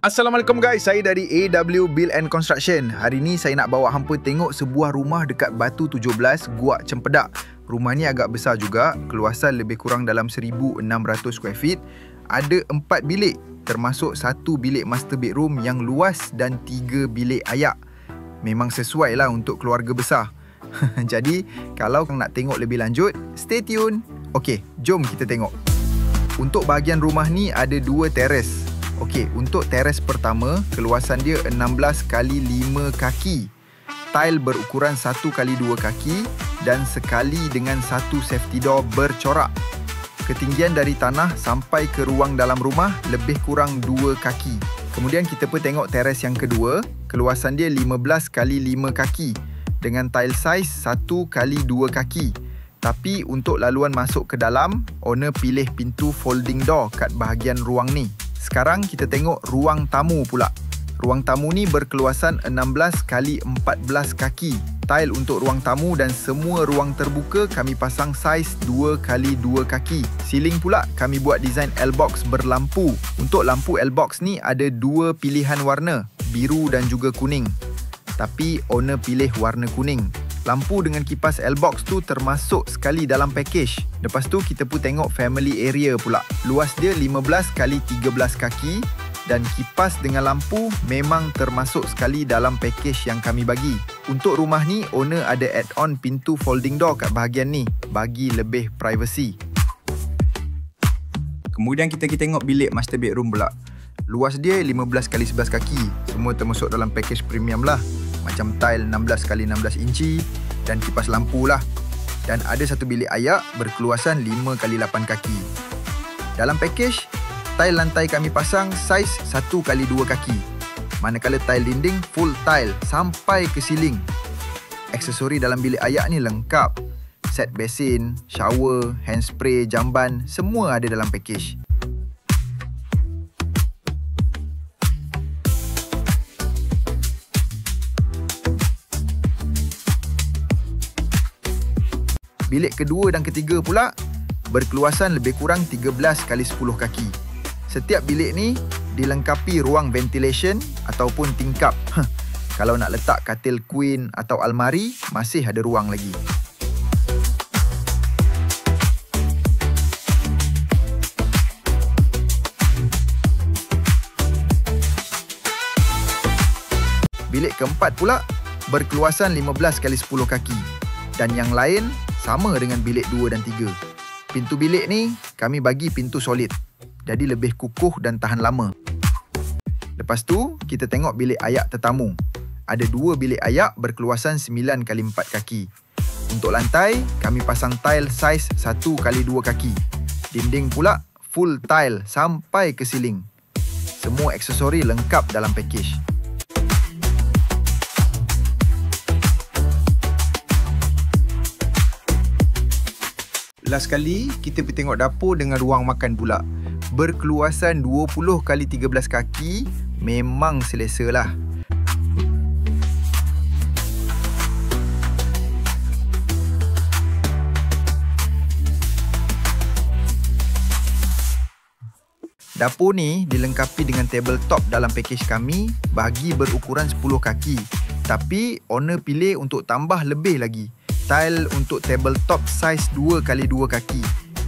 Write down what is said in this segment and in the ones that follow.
Assalamualaikum guys, saya dari AW Build and Construction. Hari ni saya nak bawa hampa tengok sebuah rumah dekat Batu 17, Guak Cempedak. Rumah ni agak besar juga, keluasan lebih kurang dalam 1,600 square feet. Ada 4 bilik, termasuk 1 bilik master bedroom yang luas dan 3 bilik ayak. Memang sesuai lah untuk keluarga besar. Jadi, kalau nak tengok lebih lanjut, stay tune. Okey, jom kita tengok. Untuk bahagian rumah ni ada 2 teres. Okey, untuk teres pertama, keluasan dia 16 x 5 kaki. Tile berukuran 1 x 2 kaki dan sekali dengan 1 safety door bercorak. Ketinggian dari tanah sampai ke ruang dalam rumah lebih kurang 2 kaki. Kemudian kita pun tengok teres yang kedua, keluasan dia 15 x 5 kaki dengan tile size 1 x 2 kaki. Tapi untuk laluan masuk ke dalam, owner pilih pintu folding door kat bahagian ruang ni. Sekarang kita tengok ruang tamu pula. Ruang tamu ni berkeluasan 16 x 14 kaki. Tile untuk ruang tamu dan semua ruang terbuka kami pasang saiz 2 x 2 kaki. Ceiling pula kami buat design L-box berlampu. Untuk lampu L-box ni ada 2 pilihan warna, biru dan juga kuning. Tapi owner pilih warna kuning. Lampu dengan kipas L-box tu termasuk sekali dalam package. Lepas tu kita pun tengok family area pula. Luas dia 15 x 13 kaki dan kipas dengan lampu memang termasuk sekali dalam package yang kami bagi. Untuk rumah ni, owner ada add-on pintu folding door kat bahagian ni bagi lebih privacy. Kemudian kita tengok bilik master bedroom pula. Luas dia 15 x 11 kaki. Semua termasuk dalam package premium lah. Macam tile 16 x 16 inci dan kipas lampu lah. Dan ada satu bilik ayak berkeluasan 5 x 8 kaki. Dalam package, tile lantai kami pasang saiz 1 x 2 kaki. Manakala tile dinding full tile sampai ke ceiling. Aksesori dalam bilik ayak ni lengkap. Set basin, shower, handspray, jamban, semua ada dalam package. Bilik kedua dan ketiga pula berkeluasan lebih kurang 13 x 10 kaki. Setiap bilik ni dilengkapi ruang ventilation ataupun tingkap. Kalau nak letak katil queen atau almari, masih ada ruang lagi. Bilik keempat pula berkeluasan 15 x 10 kaki. Dan yang lain sama dengan bilik 2 dan 3. Pintu bilik ni kami bagi pintu solid. Jadi lebih kukuh dan tahan lama. Lepas tu kita tengok bilik ayak tetamu. Ada 2 bilik ayak berkeluasan 9 x 4 kaki. Untuk lantai kami pasang tile saiz 1 x 2 kaki. Dinding pula full tile sampai ke ceiling. Semua aksesori lengkap dalam package. Last sekali, kita pergi tengok dapur dengan ruang makan pula. Berkeluasan 20 x 13 kaki, memang selesa lah. Dapur ni dilengkapi dengan tabletop dalam package kami bagi berukuran 10 kaki. Tapi owner pilih untuk tambah lebih lagi. Tile untuk tabletop saiz 2 x 2 kaki.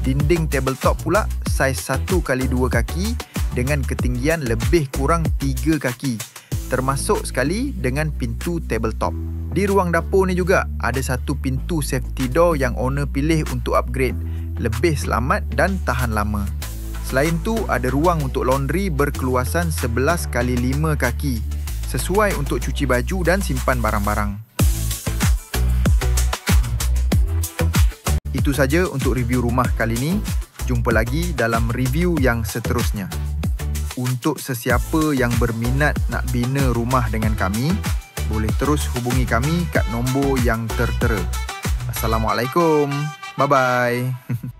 Dinding tabletop pula saiz 1 x 2 kaki dengan ketinggian lebih kurang 3 kaki. Termasuk sekali dengan pintu tabletop. Di ruang dapur ni juga ada satu pintu safety door yang owner pilih untuk upgrade. Lebih selamat dan tahan lama. Selain tu ada ruang untuk laundry berkeluasan 11 x 5 kaki. Sesuai untuk cuci baju dan simpan barang-barang. Itu saja untuk review rumah kali ini. Jumpa lagi dalam review yang seterusnya. Untuk sesiapa yang berminat nak bina rumah dengan kami, boleh terus hubungi kami kat nombor yang tertera. Assalamualaikum. Bye-bye.